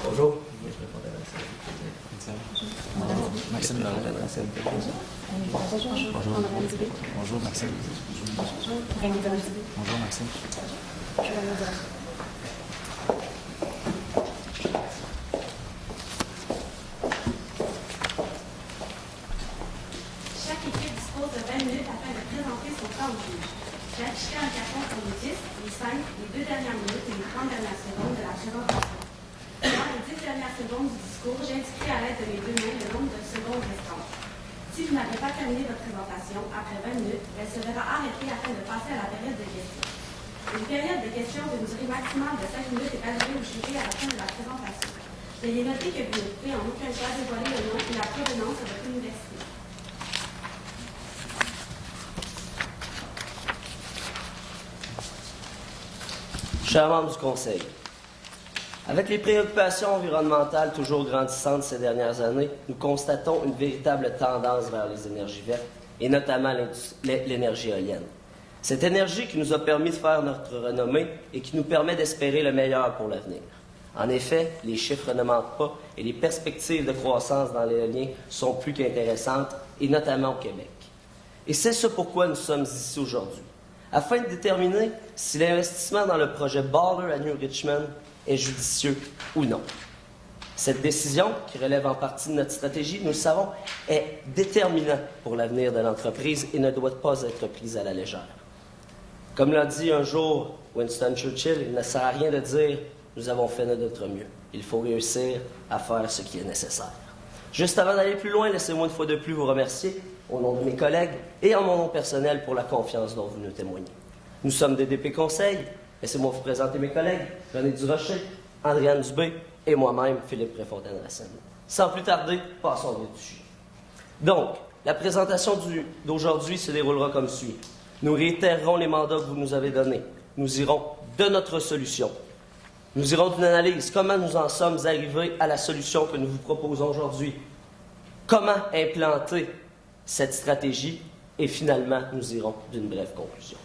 Bonjour. Maxime Laurent. Bonjour. Bonjour Maxime. Bonjour Maxime. Chaque équipe dispose de 20 minutes afin de présenter son plan de juge. J'ai affiché un carton pour les 10, les 5, les 2 dernières minutes et les 30 dernières secondes de la présentation. Dans les 10 dernières secondes du discours, j'indiquerai à l'aide de mes 2 mains le nombre de secondes restantes. Si vous n'avez pas terminé votre présentation après 20 minutes, elle se verra arrêtée afin de passer à la période de questions. Une période de questions d'une durée maximale de 5 minutes est allouée au jury à la fin de la présentation. Veuillez noter que vous ne pouvez en aucun cas dévoiler le nom et la provenance de votre université. Chers membres du Conseil, avec les préoccupations environnementales toujours grandissantes ces dernières années, nous constatons une véritable tendance vers les énergies vertes, et notamment l'énergie éolienne. Cette énergie qui nous a permis de faire notre renommée et qui nous permet d'espérer le meilleur pour l'avenir. En effet, les chiffres ne mentent pas et les perspectives de croissance dans l'éolien sont plus qu'intéressantes, et notamment au Québec. Et c'est ce pourquoi nous sommes ici aujourd'hui, afin de déterminer si l'investissement dans le projet Baller à New Richmond est judicieux ou non. Cette décision, qui relève en partie de notre stratégie, nous le savons, est déterminante pour l'avenir de l'entreprise et ne doit pas être prise à la légère. Comme l'a dit un jour Winston Churchill, il ne sert à rien de dire « nous avons fait de notre mieux ». Il faut réussir à faire ce qui est nécessaire. Juste avant d'aller plus loin, laissez-moi une fois de plus vous remercier, au nom de mes collègues et en mon nom personnel, pour la confiance dont vous nous témoignez. Nous sommes des DP Conseil. Laissez-moi vous présenter mes collègues, René Durocher, Andréane Dubé et moi-même, Philippe Préfontaine-Racine. Sans plus tarder, passons au vif du sujet. Donc, la présentation d'aujourd'hui se déroulera comme suit. Nous réitérerons les mandats que vous nous avez donnés. Nous irons de notre solution. Nous irons d'une analyse, comment nous en sommes arrivés à la solution que nous vous proposons aujourd'hui. Comment implanter cette stratégie et finalement, nous irons d'une brève conclusion.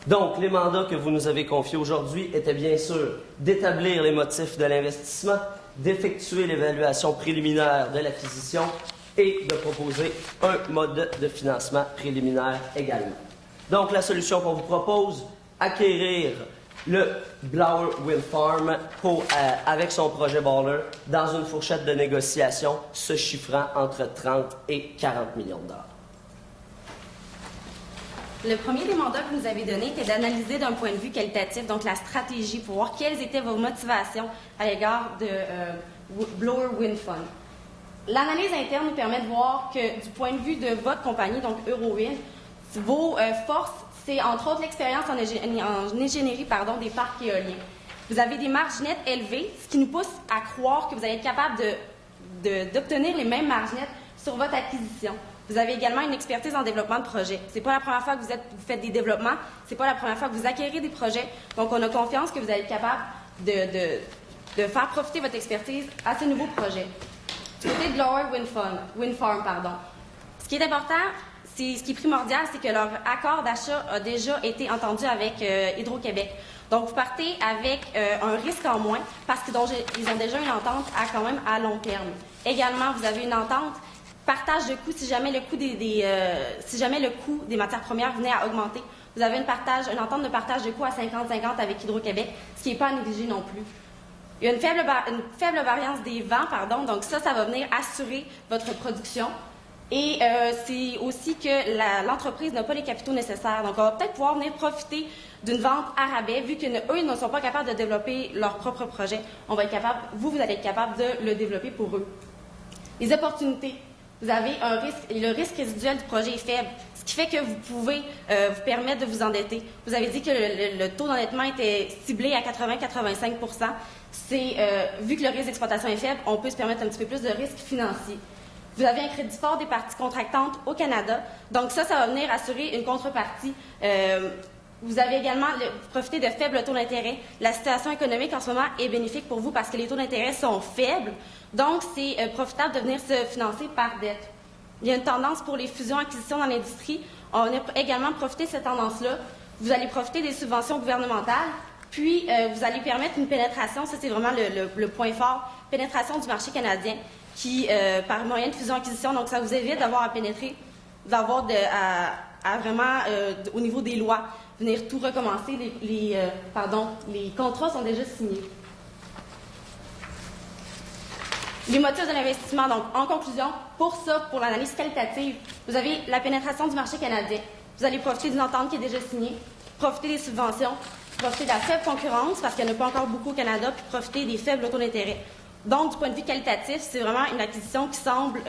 Donc, les mandats que vous nous avez confiés aujourd'hui étaient bien sûr d'établir les motifs de l'investissement, d'effectuer l'évaluation préliminaire de l'acquisition et de proposer un mode de financement préliminaire également. Donc, la solution qu'on vous propose, acquérir le Blower Wind Farm avec son projet Baller dans une fourchette de négociation se chiffrant entre 30 et 40 millions de dollars. Le premier des mandats que vous nous avez donné était d'analyser d'un point de vue qualitatif, donc la stratégie, pour voir quelles étaient vos motivations à l'égard de Blower Wind Fund. L'analyse interne nous permet de voir que du point de vue de votre compagnie, donc Eurowind, vos forces, c'est entre autres l'expérience en ingénierie des parcs éoliens. Vous avez des marges nettes élevées, ce qui nous pousse à croire que vous allez être capable d'obtenir les mêmes marges nettes sur votre acquisition. Vous avez également une expertise en développement de projets. Ce n'est pas la première fois que vous faites des développements, ce n'est pas la première fois que vous acquérez des projets. Donc, on a confiance que vous allez être capable de faire profiter votre expertise à ces nouveaux projets. Du côté de Blower Wind Farm, ce qui est important, ce qui est primordial, c'est que leur accord d'achat a déjà été entendu avec Hydro-Québec. Donc, vous partez avec un risque en moins parce qu'ils ont déjà une entente à long terme. Également, vous avez une entente partage de coûts si jamais le coût des matières premières venait à augmenter. Vous avez une entente de partage de coûts à 50-50 avec Hydro-Québec, ce qui n'est pas à négliger non plus. Il y a une faible variance des vents, donc ça va venir assurer votre production. Et c'est aussi que l'entreprise n'a pas les capitaux nécessaires. Donc, on va peut-être pouvoir venir profiter d'une vente à rabais, vu qu'eux, ils ne sont pas capables de développer leur propre projet. Vous allez être capable de le développer pour eux. Les opportunités. Vous avez un risque, et le risque résiduel du projet est faible, ce qui fait que vous pouvez vous permettre de vous endetter. Vous avez dit que le taux d'endettement était ciblé à 80-85 %. Vu que le risque d'exploitation est faible, on peut se permettre un petit peu plus de risques financiers. Vous avez un crédit fort des parties contractantes au Canada, donc ça va venir assurer une contrepartie. Vous avez également profité de faibles taux d'intérêt. La situation économique en ce moment est bénéfique pour vous parce que les taux d'intérêt sont faibles. Donc, c'est profitable de venir se financer par dette. Il y a une tendance pour les fusions-acquisitions dans l'industrie. On a également profité de cette tendance-là. Vous allez profiter des subventions gouvernementales Puis, vous allez permettre une pénétration, ça c'est vraiment le point fort, pénétration du marché canadien, qui, par moyen de fusion-acquisition, donc ça vous évite d'avoir à pénétrer, d'avoir à vraiment, au niveau des lois, venir tout recommencer. Les contrats sont déjà signés. Les motifs de l'investissement, donc en conclusion, pour l'analyse qualitative, vous avez la pénétration du marché canadien. Vous allez profiter d'une entente qui est déjà signée, profiter des subventions, profiter de la faible concurrence, parce qu'il n'y en a pas encore beaucoup au Canada, puis profiter des faibles taux d'intérêt. Donc, du point de vue qualitatif, c'est vraiment une acquisition qui semble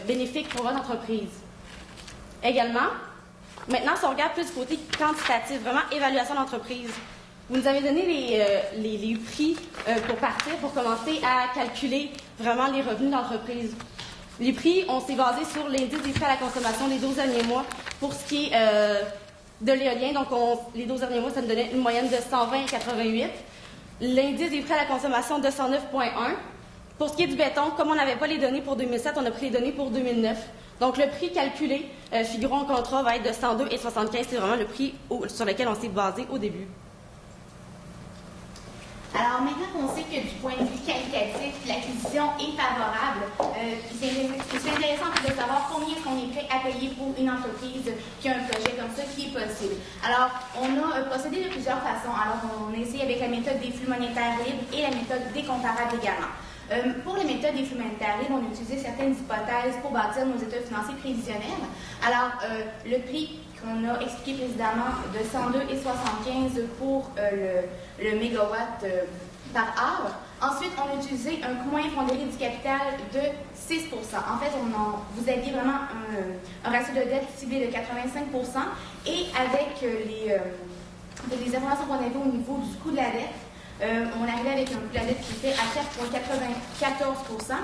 bénéfique pour votre entreprise. Également, maintenant, si on regarde plus du côté quantitatif, vraiment évaluation d'entreprise, vous nous avez donné les prix pour partir, pour commencer à calculer vraiment les revenus d'entreprise. Les prix, on s'est basé sur l'indice des frais à la consommation des 12 derniers mois pour ce qui est de l'éolien. Donc, les 12 derniers mois, ça nous donnait une moyenne de 120,88. L'indice des frais à la consommation de 109,1. Pour ce qui est du béton, comme on n'avait pas les données pour 2007, on a pris les données pour 2009. Donc, le prix calculé, figurant au contrat, va être de 102,75. C'est vraiment le prix sur lequel on s'est basé au début. Alors maintenant qu'on sait que du point de vue qualitatif, l'acquisition est favorable, c'est intéressant de savoir combien on est prêt à payer pour une entreprise qui a un projet comme ça qui est possible. Alors, on a procédé de plusieurs façons. Alors, on a essayé avec la méthode des flux monétaires libres et la méthode des comparables également. Pour les méthodes des flux monétaires libres, on a utilisé certaines hypothèses pour bâtir nos états financiers prévisionnels. Alors, le prix qu'on a expliqué précédemment de 102,75 pour le mégawatt par heure. Ensuite, on a utilisé un coût moyen pondéré du capital de 6 %. En fait, vous aviez vraiment un ratio de dette ciblé de 85 % et avec les informations qu'on avait au niveau du coût de la dette, on arrivait avec un coût de la dette qui était à 4,94 %.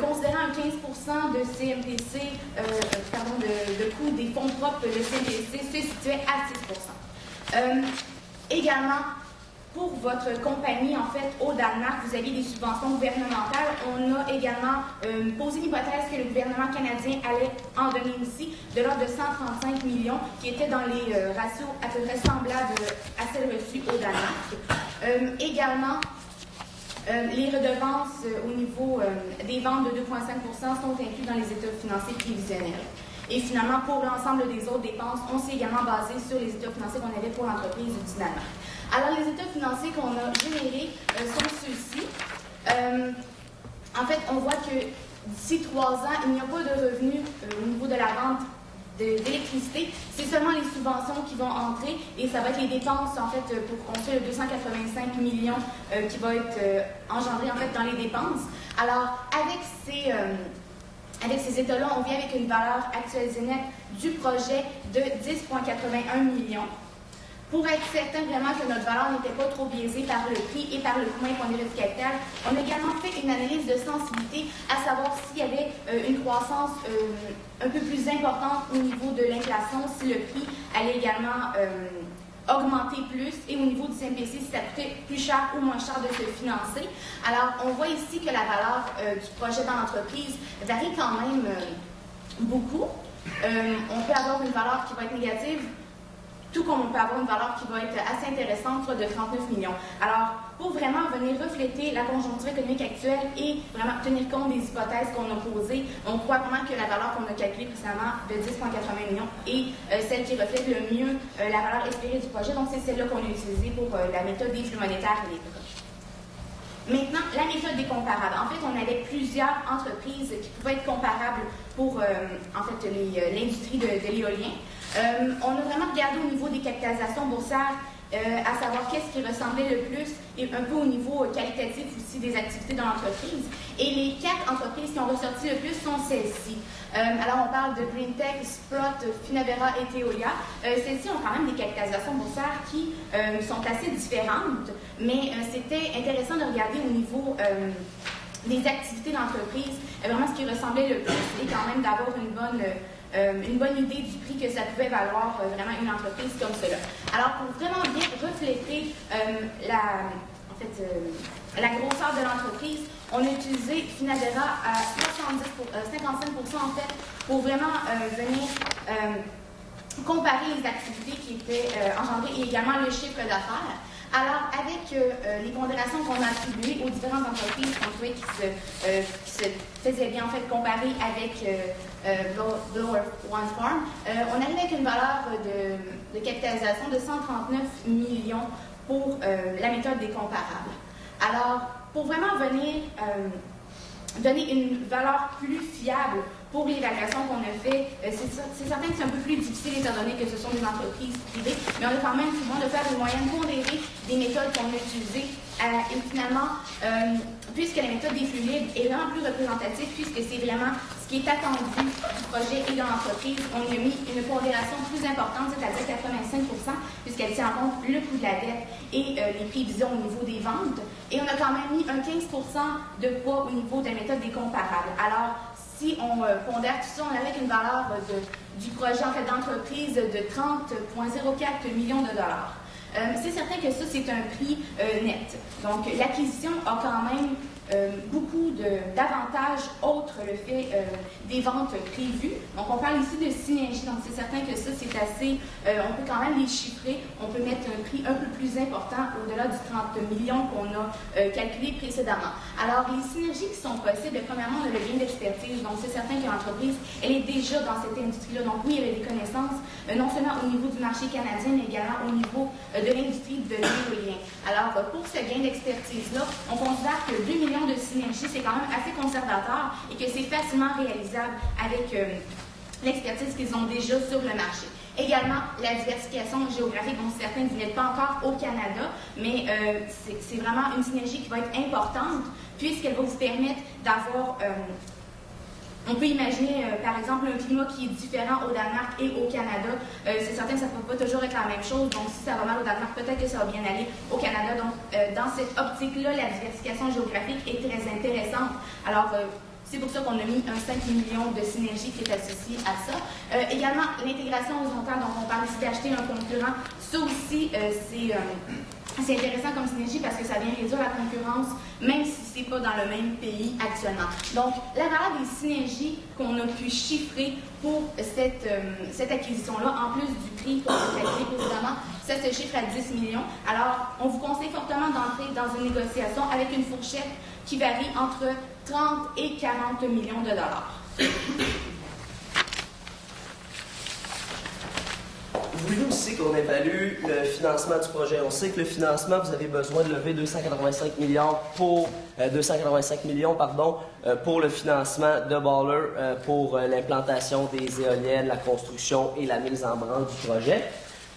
Considérant un 15 % de CMPC, de coût des fonds propres, le CMPC se situait à 6 %. Également, pour votre compagnie, en fait, au Danemark, vous aviez des subventions gouvernementales. On a également posé l'hypothèse que le gouvernement canadien allait en donner aussi, de l'ordre de 135 millions, qui étaient dans les ratios à peu près semblables à celles reçues au Danemark. Également, les redevances au niveau des ventes de 2,5 % sont inclus dans les états financiers prévisionnels. Et finalement, pour l'ensemble des autres dépenses, on s'est également basé sur les états financiers qu'on avait pour l'entreprise du Danemark. Alors, les états financiers qu'on a générés sont ceux-ci. En fait, on voit que d'ici 3 ans, il n'y a pas de revenus au niveau de la vente d'électricité. C'est seulement les subventions qui vont entrer et ça va être les dépenses, en fait, pour construire le 285 millions qui va être engendré, en fait, dans les dépenses. Alors, avec ces états-là, on vient avec une valeur actualisée nette du projet de 10,81 millions. Pour être certain vraiment que notre valeur n'était pas trop biaisée par le prix et par le coût moyen pondéré du capital, on a également fait une analyse de sensibilité à savoir s'il y avait une croissance un peu plus importante au niveau de l'inflation, si le prix allait également augmenter plus et au niveau du CMPC, si ça coûtait plus cher ou moins cher de se financer. Alors, on voit ici que la valeur du projet dans l'entreprise varie quand même beaucoup. On peut avoir une valeur qui va être négative, tout comme on peut avoir une valeur qui va être assez intéressante, de 39 millions. Alors, pour vraiment venir refléter la conjoncture économique actuelle et vraiment tenir compte des hypothèses qu'on a posées, on croit vraiment que la valeur qu'on a calculée précédemment de 10,80 millions est celle qui reflète le mieux la valeur espérée du projet. Donc, c'est celle-là qu'on a utilisée pour la méthode des flux monétaires et des prix. Maintenant, la méthode des comparables. En fait, on avait plusieurs entreprises qui pouvaient être comparables pour l'industrie de l'éolien. On a vraiment regardé au niveau des capitalisations boursières, à savoir qu'est-ce qui ressemblait le plus et un peu au niveau qualitatif aussi des activités dans l'entreprise. Et les 4 entreprises qui ont ressorti le plus sont celles-ci. Alors, on parle de Greentech, Sprott, Finavera et Teolia. Celles-ci ont quand même des capitalisations boursières qui sont assez différentes, mais c'était intéressant de regarder au niveau des activités d'entreprise, vraiment ce qui ressemblait le plus et quand même d'avoir une bonne idée du prix que ça pouvait valoir vraiment une entreprise comme cela. Alors, pour vraiment bien refléter la grosseur de l'entreprise, on a utilisé Finavera à 55% en fait, pour vraiment venir comparer les activités qui étaient engendrées et également le chiffre d'affaires. Alors, avec les pondérations qu'on a attribuées aux différentes entreprises qu'on trouvait qui se faisaient bien en fait comparer avec Blower One Farm, on arrive avec une valeur de capitalisation de 139 millions pour la méthode des comparables. Alors, pour vraiment venir donner une valeur plus fiable pour l'évaluation qu'on a fait, c'est certain que c'est un peu plus difficile étant donné que ce sont des entreprises privées, mais on a quand même souvent de faire une moyenne pondérée des méthodes qu'on a utilisées. Et finalement, puisque la méthode des flux libres est vraiment plus représentative, puisque c'est vraiment ce qui est attendu du projet et de l'entreprise, on y a mis une pondération plus importante, c'est-à-dire 85%, puisqu'elle tient en compte le coût de la dette et les prévisions au niveau des ventes. Et on a quand même mis un 15% de poids au niveau de la méthode des comparables. Alors, si on pondère tout ça, on avait une valeur du projet en fait, d'entreprise de 30,04 millions de dollars. C'est certain que ça, c'est un prix net. Donc, l'acquisition a quand même beaucoup d'avantages autres le fait des ventes prévues. Donc, on parle ici de synergie. Donc, c'est certain que ça, c'est assez... on peut quand même les chiffrer. On peut mettre un prix un peu plus important au-delà du 30 millions qu'on a calculé précédemment. Alors, les synergies qui sont possibles, premièrement, on a le gain d'expertise. Donc, c'est certain que l'entreprise, elle est déjà dans cette industrie-là. Donc, oui, elle a des connaissances, non seulement au niveau du marché canadien, mais également au niveau de l'industrie de l'éolien. Alors, pour ce gain d'expertise-là, on considère que 2 millions de synergie, c'est quand même assez conservateur et que c'est facilement réalisable avec l'expertise qu'ils ont déjà sur le marché. Également, la diversification géographique, dont certains vous n'êtes pas encore au Canada, mais c'est vraiment une synergie qui va être importante puisqu'elle va vous permettre d'avoir... on peut imaginer, par exemple, un climat qui est différent au Danemark et au Canada. C'est certain que ça ne peut pas toujours être la même chose. Donc, si ça va mal au Danemark, peut-être que ça va bien aller au Canada. Donc, dans cette optique-là, la diversification géographique est très intéressante. Alors, c'est pour ça qu'on a mis un 5 millions de synergie qui est associé à ça. Également, l'intégration horizontale. Donc, on parle ici d'acheter un concurrent. Ça aussi, c'est intéressant comme synergie parce que ça vient réduire la concurrence, même si ce n'est pas dans le même pays actuellement. Donc, la valeur des synergies qu'on a pu chiffrer pour cette acquisition-là, en plus du prix qu'on a calculé précédemment, ça se chiffre à 10 millions. Alors, on vous conseille fortement d'entrer dans une négociation avec une fourchette qui varie entre 30 et 40 millions de dollars. Vous voulez aussi qu'on évalue le financement du projet. On sait que le financement, vous avez besoin de lever 285 millions pour le financement de Baller pour l'implantation des éoliennes, la construction et la mise en branle du projet.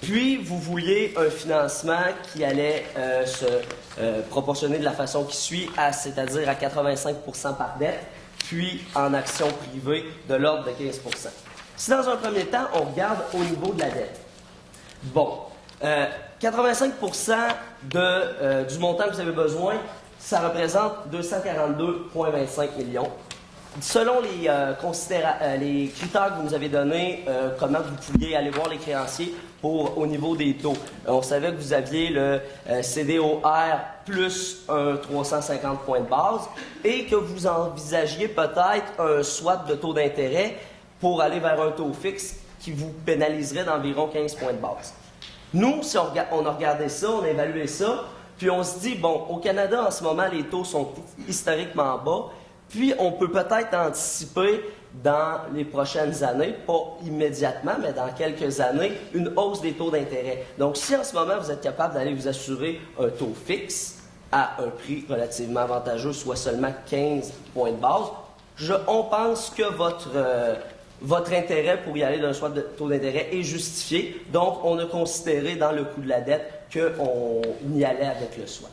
Puis, vous vouliez un financement qui allait se proportionner de la façon qui suit, c'est-à-dire à 85% par dette, puis en action privée de l'ordre de 15%. Si dans un premier temps, on regarde au niveau de la dette, bon, 85% du montant que vous avez besoin, ça représente 242,25 millions. Selon les critères que vous nous avez donnés, comment vous pouviez aller voir les créanciers au niveau des taux. On savait que vous aviez le CDOR plus un 350 points de base et que vous envisagiez peut-être un swap de taux d'intérêt pour aller vers un taux fixe qui vous pénaliserait d'environ 15 points de base. Nous, si on a regardé ça, on a évalué ça, puis on se dit, bon, au Canada, en ce moment, les taux sont historiquement bas, puis on peut peut-être anticiper dans les prochaines années, pas immédiatement, mais dans quelques années, une hausse des taux d'intérêt. Donc, si en ce moment, vous êtes capable d'aller vous assurer un taux fixe à un prix relativement avantageux, soit seulement 15 points de base, on pense que votre intérêt pour y aller d'un swap de taux d'intérêt est justifié. Donc, on a considéré dans le coût de la dette qu'on y allait avec le swap.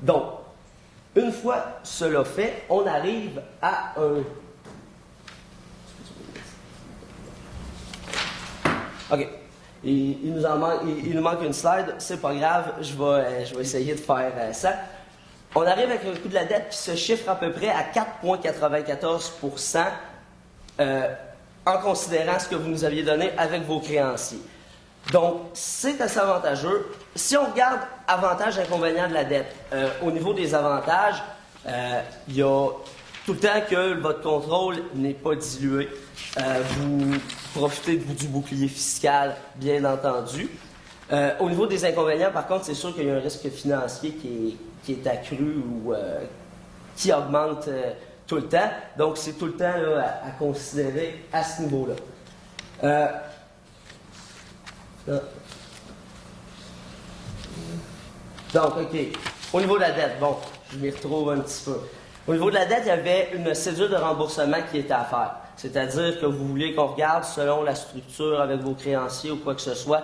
Donc, une fois cela fait, on arrive à un... OK. Il nous manque une slide. C'est pas grave, je vais essayer de faire ça. On arrive avec un coût de la dette qui se chiffre à peu près à 4,94% en considérant ce que vous nous aviez donné avec vos créanciers. Donc, c'est assez avantageux. Si on regarde avantages et inconvénients de la dette, au niveau des avantages, il y a tout le temps que votre contrôle n'est pas dilué. Vous profitez du bouclier fiscal, bien entendu. Au niveau des inconvénients, par contre, c'est sûr qu'il y a un risque financier qui est accru ou qui augmente tout le temps. Donc, c'est tout le temps là, à considérer à ce niveau-là. Donc, OK. Au niveau de la dette, bon, je m'y retrouve un petit peu. Au niveau de la dette, il y avait une cédule de remboursement qui était à faire. C'est-à-dire que vous voulez qu'on regarde selon la structure avec vos créanciers ou quoi que ce soit,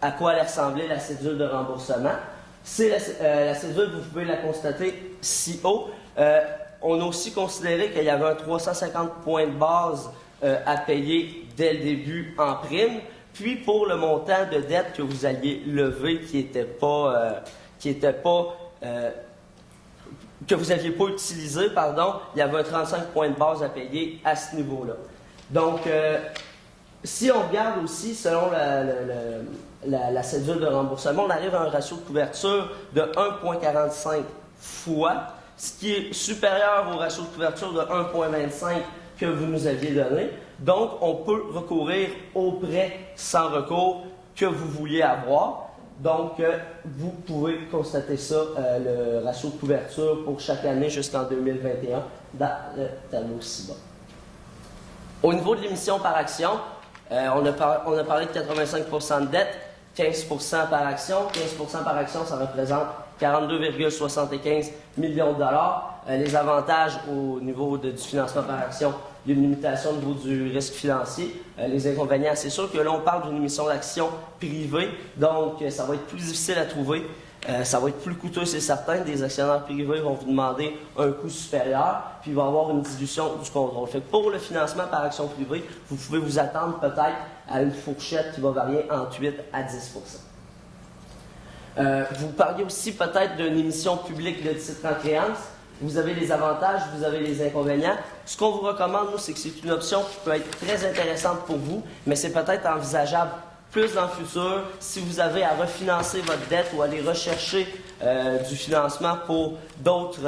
à quoi allait ressembler la cédule de remboursement. C'est la cédule, vous pouvez la constater si haut. On a aussi considéré qu'il y avait un 350 points de base à payer dès le début en prime. Puis pour le montant de dette que vous alliez lever que vous n'aviez pas utilisé, pardon, il y avait un 35 points de base à payer à ce niveau-là. Donc, si on regarde aussi, selon la cédule de remboursement, on arrive à un ratio de couverture de 1,45 fois, ce qui est supérieur au ratio de couverture de 1,25 que vous nous aviez donné. Donc, on peut recourir aux prêts sans recours que vous vouliez avoir. Donc, vous pouvez constater ça, le ratio de couverture pour chaque année jusqu'en 2021 dans le tableau ci-bas. Au niveau de l'émission par action, on a parlé de 85% de dette, 15% par action. 15% par action, ça représente 42,75 millions de dollars. Les avantages au niveau du financement par action, il y a une limitation au niveau du risque financier. Les inconvénients, c'est sûr que là, on parle d'une émission d'action privée, donc ça va être plus difficile à trouver. Ça va être plus coûteux, c'est certain. Des actionnaires privés vont vous demander un coût supérieur, puis il va y avoir une dilution du contrôle. Fait que pour le financement par action privée, vous pouvez vous attendre peut-être à une fourchette qui va varier entre 8 à 10 Vous parliez aussi peut-être d'une émission publique de titres en créance. Vous avez les avantages, vous avez les inconvénients. Ce qu'on vous recommande, nous, c'est que c'est une option qui peut être très intéressante pour vous, mais c'est peut-être envisageable plus dans le futur si vous avez à refinancer votre dette ou aller rechercher du financement pour d'autres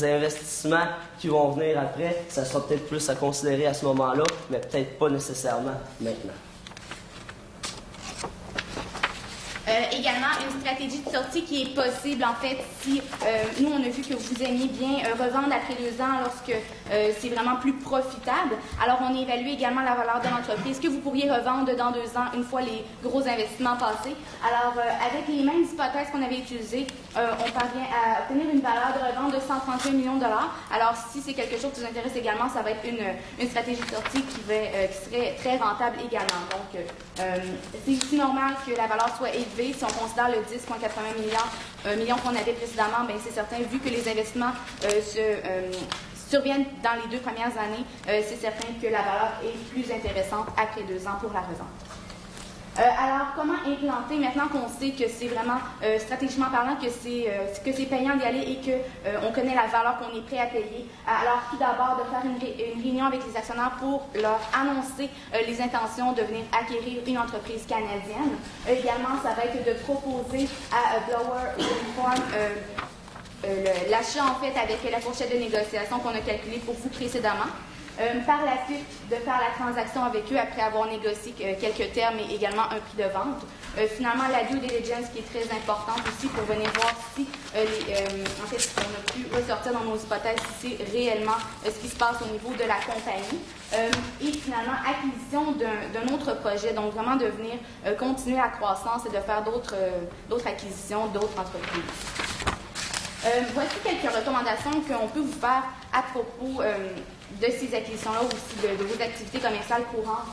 investissements qui vont venir après. Ça sera peut-être plus à considérer à ce moment-là, mais peut-être pas nécessairement maintenant. Également, une stratégie de sortie qui est possible, en fait, si nous, on a vu que vous aimiez bien revendre après 2 ans lorsque c'est vraiment plus profitable. Alors, on évalue également la valeur de l'entreprise que vous pourriez revendre dans 2 ans, une fois les gros investissements passés. Alors, avec les mêmes hypothèses qu'on avait utilisées, on parvient à obtenir une valeur de revente de 131 millions de dollars. Alors, si c'est quelque chose qui vous intéresse également, ça va être une stratégie de sortie qui serait très rentable également. Donc, c'est aussi normal que la valeur soit élevée. Si on considère le 10,80 millions qu'on avait précédemment, bien, c'est certain, vu que les investissements surviennent dans les 2 premières années, c'est certain que la valeur est plus intéressante après 2 ans pour la revente. Alors, comment implanter, maintenant qu'on sait que c'est vraiment, stratégiquement parlant, que c'est payant d'y aller et qu'on connaît la valeur qu'on est prêt à payer? Alors, tout d'abord, de faire une réunion avec les actionnaires pour leur annoncer les intentions de venir acquérir une entreprise canadienne. Également, ça va être de proposer à Blower Wind l'achat, en fait, avec la fourchette de négociation qu'on a calculée pour vous précédemment. Par la suite, de faire la transaction avec eux après avoir négocié quelques termes et également un prix de vente. Finalement, la due diligence qui est très importante aussi pour venir voir si, en fait, on a pu ressortir dans nos hypothèses si c'est réellement ce qui se passe au niveau de la compagnie. Et finalement, acquisition d'un autre projet, donc vraiment de venir continuer la croissance et de faire d'autres acquisitions d'autres entreprises. Voici quelques recommandations qu'on peut vous faire à propos de ces acquisitions-là ou aussi de vos activités commerciales courantes.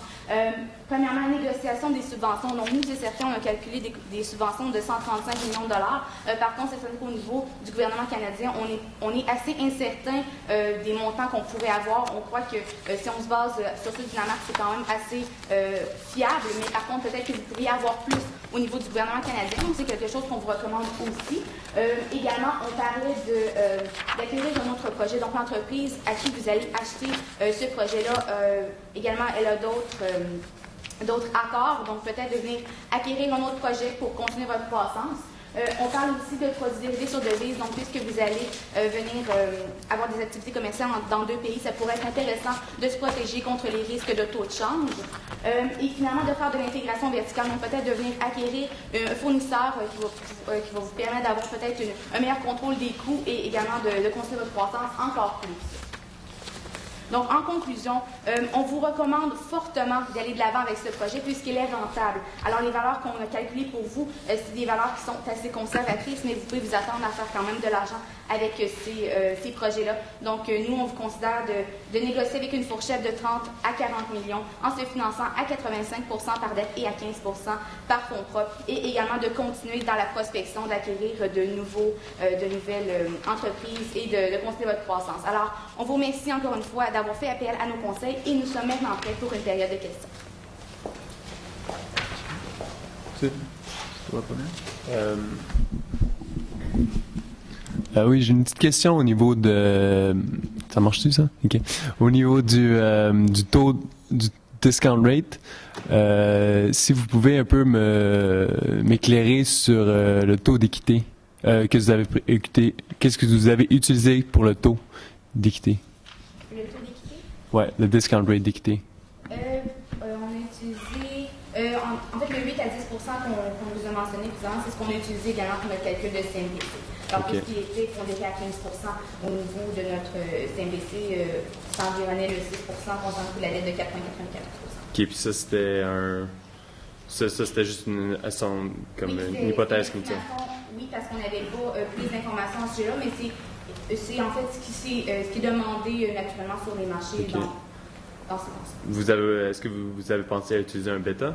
Premièrement, négociation des subventions. Donc, nous, c'est certain, on a calculé des subventions de 135 millions de dollars. Par contre, c'est certain qu'au niveau du gouvernement canadien, on est assez incertain des montants qu'on pourrait avoir. On croit que si on se base sur ceux du Dinamarque, c'est quand même assez fiable, mais par contre, peut-être que vous pourriez avoir plus au niveau du gouvernement canadien. Donc, c'est quelque chose qu'on vous recommande aussi. Également, on parlait d'acquérir un autre projet. Donc, l'entreprise à qui vous allez acheter ce projet-là, également, elle a d'autres accords. Donc, peut-être de venir acquérir un autre projet pour continuer votre croissance. On parle aussi de produits dérivés sur devise, donc puisque vous allez venir avoir des activités commerciales dans deux pays, ça pourrait être intéressant de se protéger contre les risques de taux de change. Et finalement, de faire de l'intégration verticale, donc peut-être de venir acquérir un fournisseur qui va vous permettre d'avoir peut-être un meilleur contrôle des coûts et également de construire votre croissance encore plus. Donc, en conclusion, on vous recommande fortement d'aller de l'avant avec ce projet puisqu'il est rentable. Alors, les valeurs qu'on a calculées pour vous, c'est des valeurs qui sont assez conservatrices, mais vous pouvez vous attendre à faire quand même de l'argent avec ces projets-là. Donc, nous, on vous considère de négocier avec une fourchette de 30 à 40 millions en se finançant à 85 par dette et à 15 par fonds propres et également de continuer dans la prospection, d'acquérir de nouvelles entreprises et de continuer votre croissance. Alors, on vous remercie encore une fois d'avoir fait appel à nos conseils et nous sommes maintenant prêts pour une période de questions. Oui, j'ai une petite question au niveau de... Ça marche-tu, ça? OK. Au niveau du taux du discount rate, si vous pouvez un peu m'éclairer sur le taux d'équité qu'est-ce que vous avez utilisé pour le taux d'équité? Le taux d'équité? Ouais, le discount rate d'équité. On a utilisé, en fait, le 8 à 10 qu'on vous a mentionné précédemment, c'est ce qu'on a utilisé également pour notre calcul de CNBC. Alors, tout ce qui était pondéré à 15 au niveau de notre CNBC, ça environnait le 6 comptant la dette de 4,94 OK, puis ça, c'était Ça, c'était juste une hypothèse comme ça. Oui, parce qu'on n'avait pas plus d'informations à ce sujet-là, mais c'est en fait ce qui est demandé naturellement sur les marchés dans ces concepts. Est-ce que vous avez pensé à utiliser un bêta?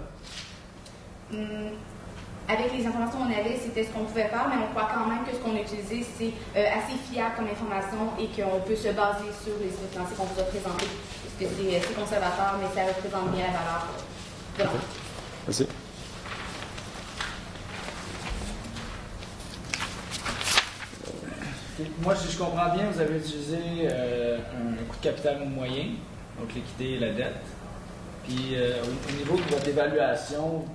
Avec les informations qu'on avait, c'était ce qu'on pouvait faire, mais on croit quand même que ce qu'on a utilisé, c'est assez fiable comme information et qu'on peut se baser sur les états financiers qu'on vous a présentés. Parce que c'est assez conservateur, mais ça représente bien la valeur de l'entreprise. Merci. Moi, si je comprends bien, vous avez utilisé un coût de capital moyen, donc l'équité et la dette. Puis au niveau de votre évaluation,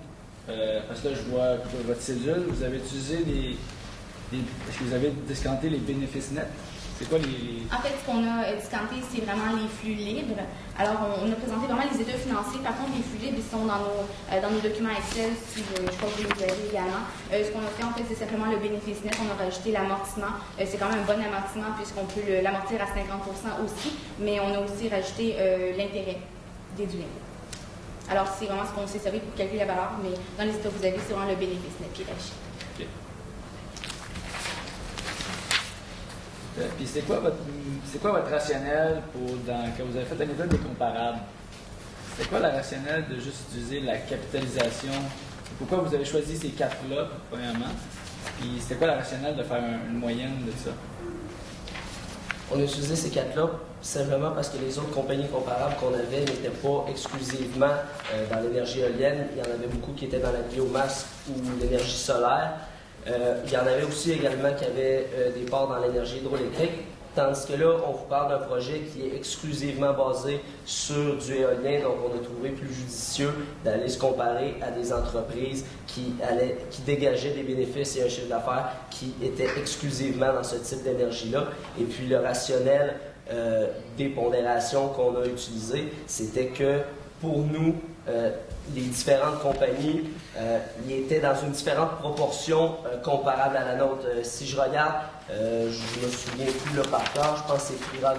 parce que là, je vois votre cédule, vous avez utilisé est-ce que vous avez discounté les bénéfices nets? C'est quoi les... En fait, ce qu'on a discounté, c'est vraiment les flux libres. Alors, on a présenté vraiment les états financiers. Par contre, les flux libres, ils sont dans nos documents Excel, si je crois que vous les avez également. Ce qu'on a fait, en fait, c'est simplement le bénéfice net. On a rajouté l'amortissement. C'est quand même un bon amortissement puisqu'on peut l'amortir à 50% aussi, mais on a aussi rajouté l'intérêt déduit. Alors, c'est vraiment ce qu'on s'est servi pour calculer la valeur, mais dans les états que vous avez, c'est vraiment le bénéfice net qui est rajouté. Okay. Puis c'est quoi votre rationnel quand vous avez fait la méthode des comparables? C'est quoi la rationnel de juste utiliser la capitalisation? Pourquoi vous avez choisi ces quatre-là, premièrement? Puis c'était quoi la rationnel de faire une moyenne de ça? On a utilisé ces quatre-là simplement parce que les autres compagnies comparables qu'on avait n'étaient pas exclusivement dans l'énergie éolienne. Il y en avait beaucoup qui étaient dans la biomasse ou l'énergie solaire. Il y en avait aussi également qui avaient des parts dans l'énergie hydroélectrique, tandis que là, on vous parle d'un projet qui est exclusivement basé sur du éolien, donc on a trouvé plus judicieux d'aller se comparer à des entreprises qui dégageaient des bénéfices et un chiffre d'affaires qui était exclusivement dans ce type d'énergie-là. Et puis le rationnel des pondérations qu'on a utilisé, c'était que pour nous, les différentes compagnies, ils étaient dans une différente proportion comparable à la nôtre. Si je regarde, je me souviens plus là par cœur, je pense que c'est Primavera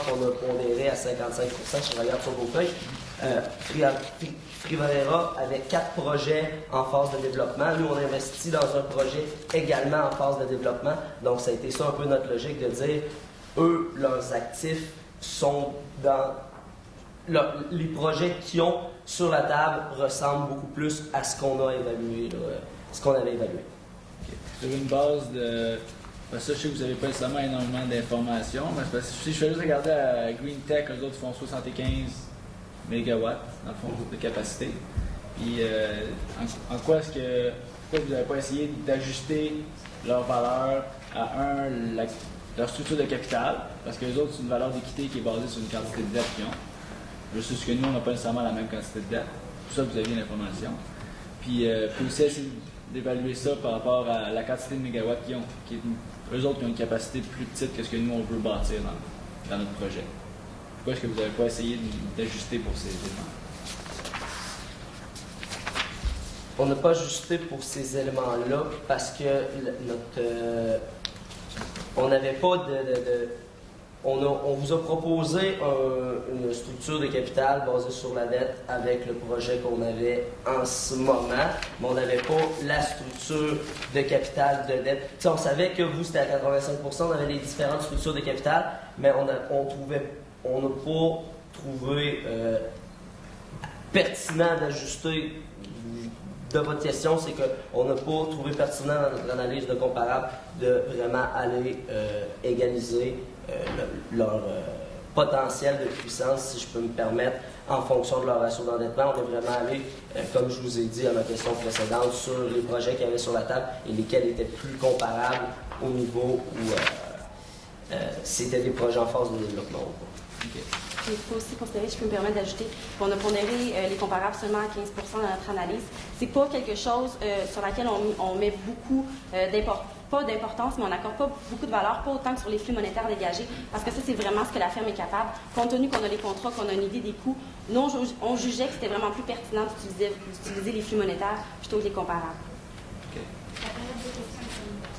qu'on a pondéré à 55%, si je regarde sur vos feuilles. Primavera avait 4 projets en phase de développement. Nous, on investit dans un projet également en phase de développement. Donc, ça a été ça un peu notre logique de dire, eux, leurs actifs sont dans... les projets qu'ils ont sur la table ressemblent beaucoup plus à ce qu'on a évalué, ce qu'on avait évalué. Okay. Sur une base de... Parce que je sais que vous n'avez pas nécessairement énormément d'informations, mais parce que si je fais juste regarder à Green Tech, eux autres font 75 mégawatts, dans le fond, de capacité. Puis en quoi est-ce que... Pourquoi vous n'avez pas essayé d'ajuster leur valeur à leur structure de capital? Parce que les autres, c'est une valeur d'équité qui est basée sur une quantité de dette qu'ils ont. Je sais que nous, on n'a pas nécessairement la même quantité de dette. Pour ça, vous aviez l'information. Puis aussi essayer d'évaluer ça par rapport à la quantité de mégawatts qu'ils ont. Eux autres qui ont une capacité plus petite que ce que nous, on veut bâtir dans notre projet. Pourquoi est-ce que vous n'avez pas essayé d'ajuster pour ces éléments? On n'a pas ajusté pour ces éléments-là parce que on n'avait pas on vous a proposé une structure de capital basée sur la dette avec le projet qu'on avait en ce moment, mais on n'avait pas la structure de capital de dette. T'sais, on savait que vous, c'était à 85%, on avait les différentes structures de capital, mais on n'a pas trouvé pertinent d'ajuster. De votre question, c'est qu'on n'a pas trouvé pertinent dans notre analyse de comparable de vraiment aller égaliser leur potentiel de puissance, si je peux me permettre, en fonction de leur ratio d'endettement. On est vraiment allé, comme je vous ai dit à ma question précédente, sur les projets qu'il y avait sur la table et lesquels étaient plus comparables au niveau où c'était des projets en phase de développement ou pas. Okay. Il faut aussi considérer, je peux me permettre d'ajouter, qu'on a pondéré les comparables seulement à 15% dans notre analyse. C'est pas quelque chose sur laquelle on met beaucoup pas d'importance, mais on n'accorde pas beaucoup de valeur, pas autant que sur les flux monétaires dégagés, parce que ça, c'est vraiment ce que la firme est capable. Compte tenu qu'on a les contrats, qu'on a une idée des coûts, nous, on jugeait que c'était vraiment plus pertinent d'utiliser les flux monétaires plutôt que les comparables. Okay. La période de questions.